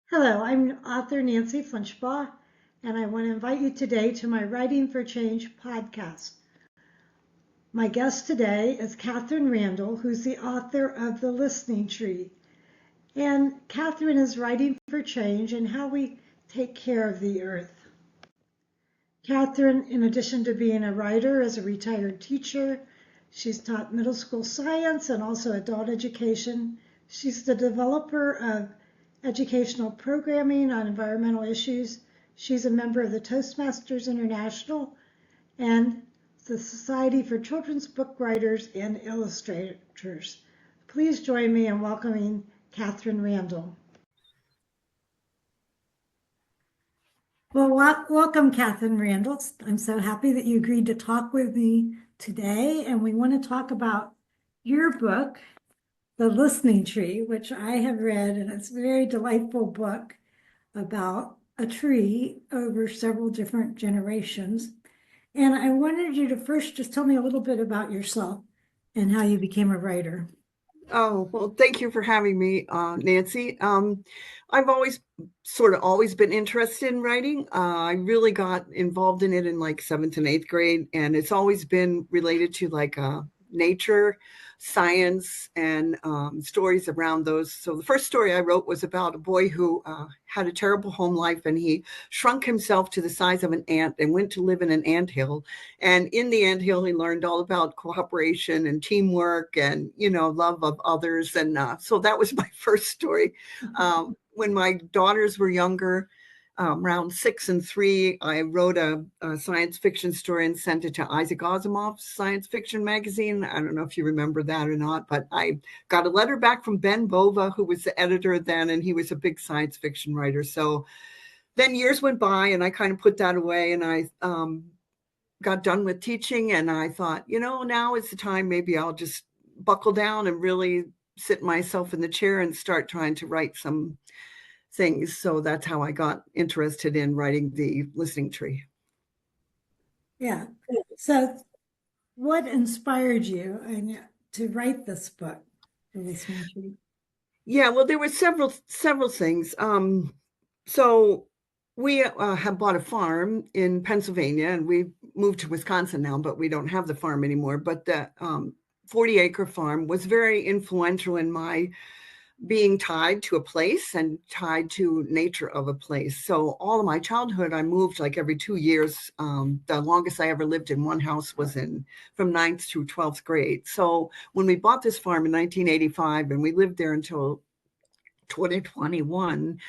Hello, I'm author Nancy Flinchbaugh, and I want to invite you today to my Writing for Change podcast. My guest today is Kathryn Randall, who's the author of The Listening Tree. And Kathryn is writing for change and how we take care of the earth. Kathryn, in addition to being a writer, is a retired teacher. She's taught middle school science and also adult education. She's the developer of educational programming on environmental issues. She's a member of the Toastmasters International and the Society for Children's Book Writers and Illustrators. Please join me in welcoming Kathryn Randall. Well, welcome, Kathryn Randall. I'm so happy that you agreed to talk with me today, and we want to talk about your book, The Listening Tree, which I have read, and it's a very delightful book about a tree over several different generations. And I wanted you to first just tell me a little bit about yourself and how you became a writer. Oh, well, thank you for having me, Nancy. I've always been interested in writing. I really got involved in it in like 7th and 8th grade, and it's always been related to nature, science, and stories around those. So the first story I wrote was about a boy who had a terrible home life, and he shrunk himself to the size of an ant and went to live in an anthill. And in the anthill, he learned all about cooperation and teamwork and, love of others. And so that was my first story. When my daughters were younger, around 6 and 3, I wrote a science fiction story and sent it to Isaac Asimov's science fiction magazine. I don't know if you remember that or not, but I got a letter back from Ben Bova, who was the editor then, and he was a big science fiction writer. So then years went by and I kind of put that away, and I got done with teaching, and I thought, now is the time. Maybe I'll just buckle down and really sit myself in the chair and start trying to write some things. So that's how I got interested in writing The Listening Tree. Yeah. So what inspired you to write this book, The Listening Tree? Yeah, well, there were several things. So we have bought a farm in Pennsylvania, and we moved to Wisconsin now, but we don't have the farm anymore. But the 40-acre farm was very influential in my being tied to a place and tied to nature of a place. So all of my childhood, I moved like every 2 years. The longest I ever lived in one house was from 9th through 12th grade. So when we bought this farm in 1985 and we lived there until 2021,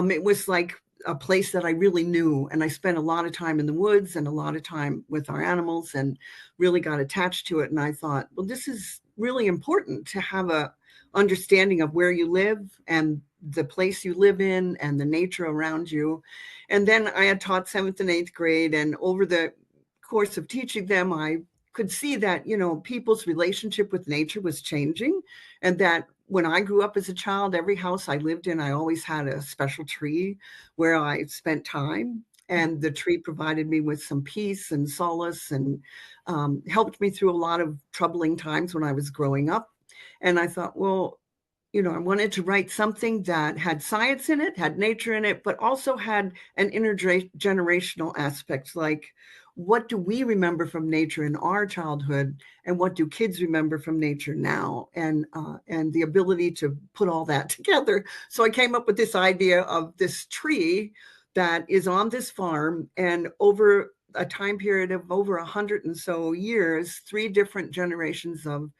it was like a place that I really knew. And I spent a lot of time in the woods and a lot of time with our animals and really got attached to it. And I thought, well, this is really important to have a understanding of where you live and the place you live in and the nature around you. And then I had taught 7th and 8th grade, and over the course of teaching them, I could see that, people's relationship with nature was changing, and that when I grew up as a child, every house I lived in, I always had a special tree where I spent time. And the tree provided me with some peace and solace, and helped me through a lot of troubling times when I was growing up. And I thought, well, I wanted to write something that had science in it, had nature in it, but also had an intergenerational aspect. Like, what do we remember from nature in our childhood, and what do kids remember from nature now? And the ability to put all that together. So I came up with this idea of this tree that is on this farm, and over a time period of over 100 and so years, 3 different generations of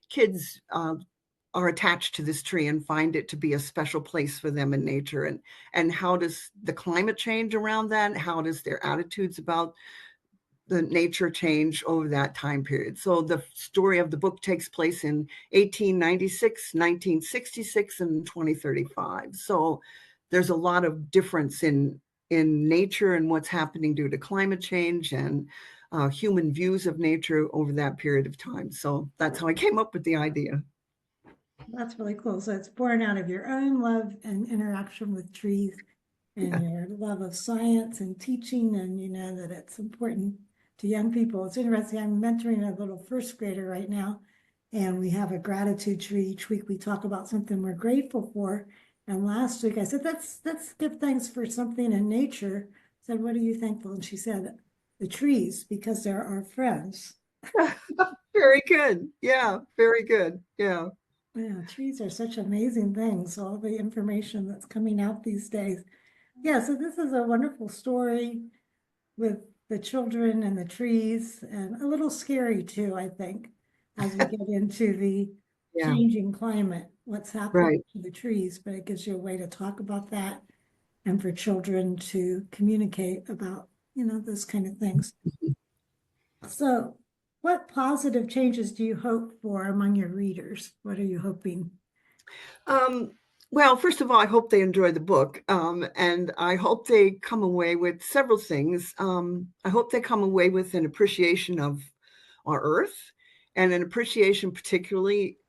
kids are attached to this tree and find it to be a special place for them in nature. And how does the climate change around that? How does their attitudes about the nature change over that time period? So the story of the book takes place in 1896, 1966, and 2035. So there's a lot of difference in nature and what's happening due to climate change and human views of nature over that period of time. So that's how I came up with the idea. That's really cool. So it's born out of your own love and interaction with trees and your love of science and teaching, and you know that it's important to young people. It's interesting. I'm mentoring a little first grader right now, and we have a gratitude tree. Each week we talk about something we're grateful for. And last week I said, let's give thanks for something in nature. I said, what are you thankful? And she said, the trees, because they're our friends. Very good. Yeah, very good. Yeah. Yeah, trees are such amazing things, all the information that's coming out these days. Yeah, so this is a wonderful story with the children and the trees, and a little scary too, I think, as we get into the Yeah. changing climate, what's happening Right. to the trees, but it gives you a way to talk about that and for children to communicate about, those kind of things. So, what positive changes do you hope for among your readers? What are you hoping? Um, well, first of all, I hope they enjoy the book. And I hope they come away with several things. I hope they come away with an appreciation of our earth and an appreciation particularly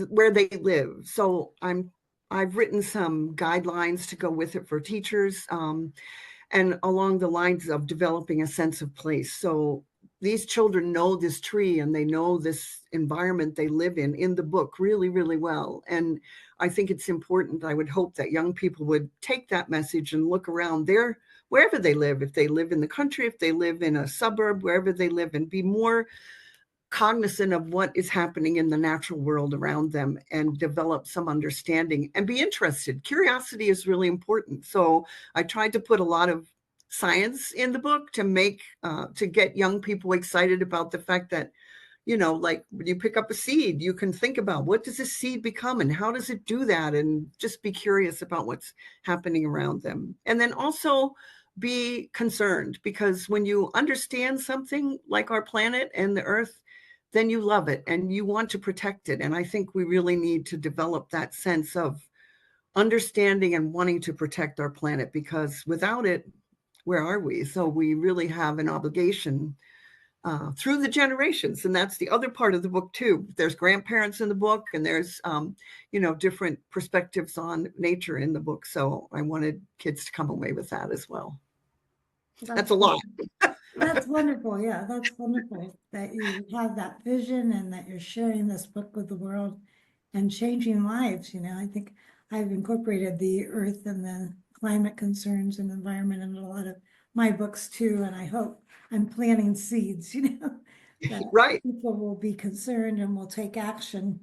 where they live. So I've written some guidelines to go with it for teachers, and along the lines of developing a sense of place. So these children know this tree and they know this environment they live in the book really, really well. And I think it's important. I would hope that young people would take that message and look around there, wherever they live, if they live in the country, if they live in a suburb, wherever they live, and be more cognizant of what is happening in the natural world around them and develop some understanding and be interested. Curiosity is really important. So I tried to put a lot of science in the book to get young people excited about the fact that, like when you pick up a seed, you can think about what does this seed become and how does it do that, and just be curious about what's happening around them. And then also be concerned, because when you understand something like our planet and the earth, then you love it and you want to protect it. And I think we really need to develop that sense of understanding and wanting to protect our planet, because without it, where are we? So we really have an obligation through the generations. And that's the other part of the book too. There's grandparents in the book, and there's, different perspectives on nature in the book. So I wanted kids to come away with that as well. That's That's a lot. That's wonderful. Yeah, that's wonderful that you have that vision and that you're sharing this book with the world and changing lives. I think I've incorporated the earth and the climate concerns and environment in a lot of my books too. And I hope I'm planting seeds, that Right. people will be concerned and will take action.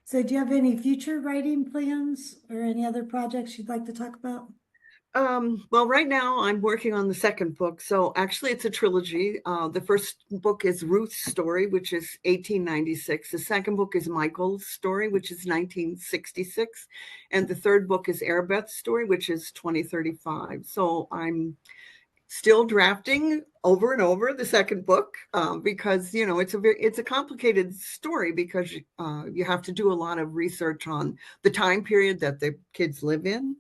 So do you have any future writing plans or any other projects you'd like to talk about? Well, right now I'm working on the second book. So actually, it's a trilogy. The first book is Ruth's story, which is 1896. The second book is Michael's story, which is 1966. And the third book is Arbeth's story, which is 2035. So I'm still drafting over and over the second book, because it's a complicated story, because you have to do a lot of research on the time period that the kids live in,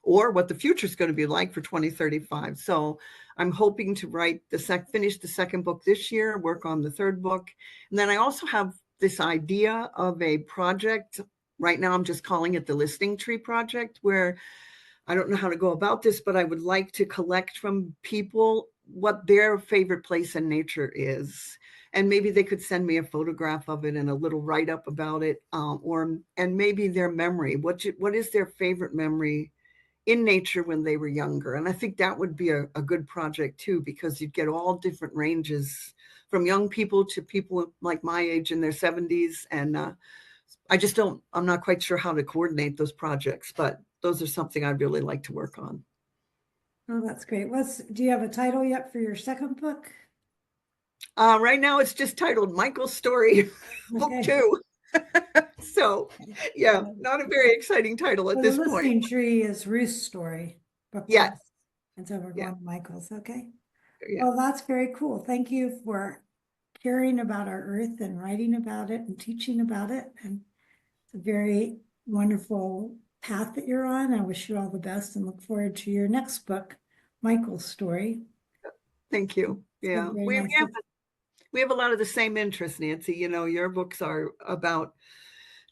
or what the future is going to be like for 2035. So I'm hoping to finish the second book this year, work on the third book. And then I also have this idea of a project. Right now I'm just calling it the Listening Tree Project, where I don't know how to go about this, but I would like to collect from people what their favorite place in nature is. And maybe they could send me a photograph of it and a little write-up about it, and maybe their memory. What is their favorite memory in nature when they were younger? And I think that would be a good project too, because you'd get all different ranges, from young people to people like my age in their 70s. And I'm not quite sure how to coordinate those projects, but those are something I'd really like to work on. Oh, that's great. Do you have a title yet for your second book? Right now it's just titled Michael's Story, Book Okay. 2. So, yeah, not a very exciting title at Well, the this point. listening tree is Ruth's story, book one. Yes, And so we're yeah, going to Michael's. Okay. yeah. Well, that's very cool. Thank you for caring about our earth and writing about it and teaching about it. And it's a very wonderful path that you're on. I wish you all the best and look forward to your next book, Michael's story. Thank you. It's been Yeah, very we nice. we have a lot of the same interests, Nancy. Your books are about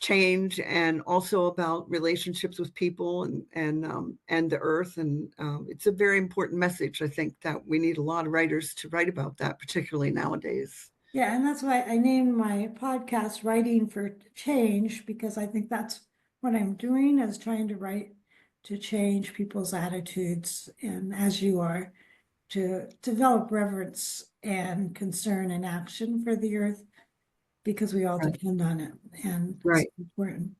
change and also about relationships with people and the earth, and it's a very important message. I think that we need a lot of writers to write about that, particularly nowadays. Yeah, and that's why I named my podcast Writing for Change, because I think that's what I'm doing is trying to write to change people's attitudes, and as you are, to develop reverence and concern and action for the earth, because we all Right. depend on it, and it's Right. important.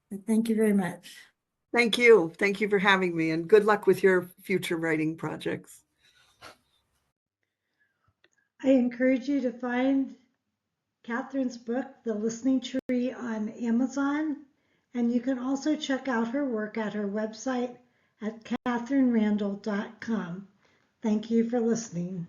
But thank you very much. Thank you. Thank you for having me, and good luck with your future writing projects. I encourage you to find Kathryn's book, The Listening Tree, on Amazon. And you can also check out her work at her website at kathrynrandall.com. Thank you for listening.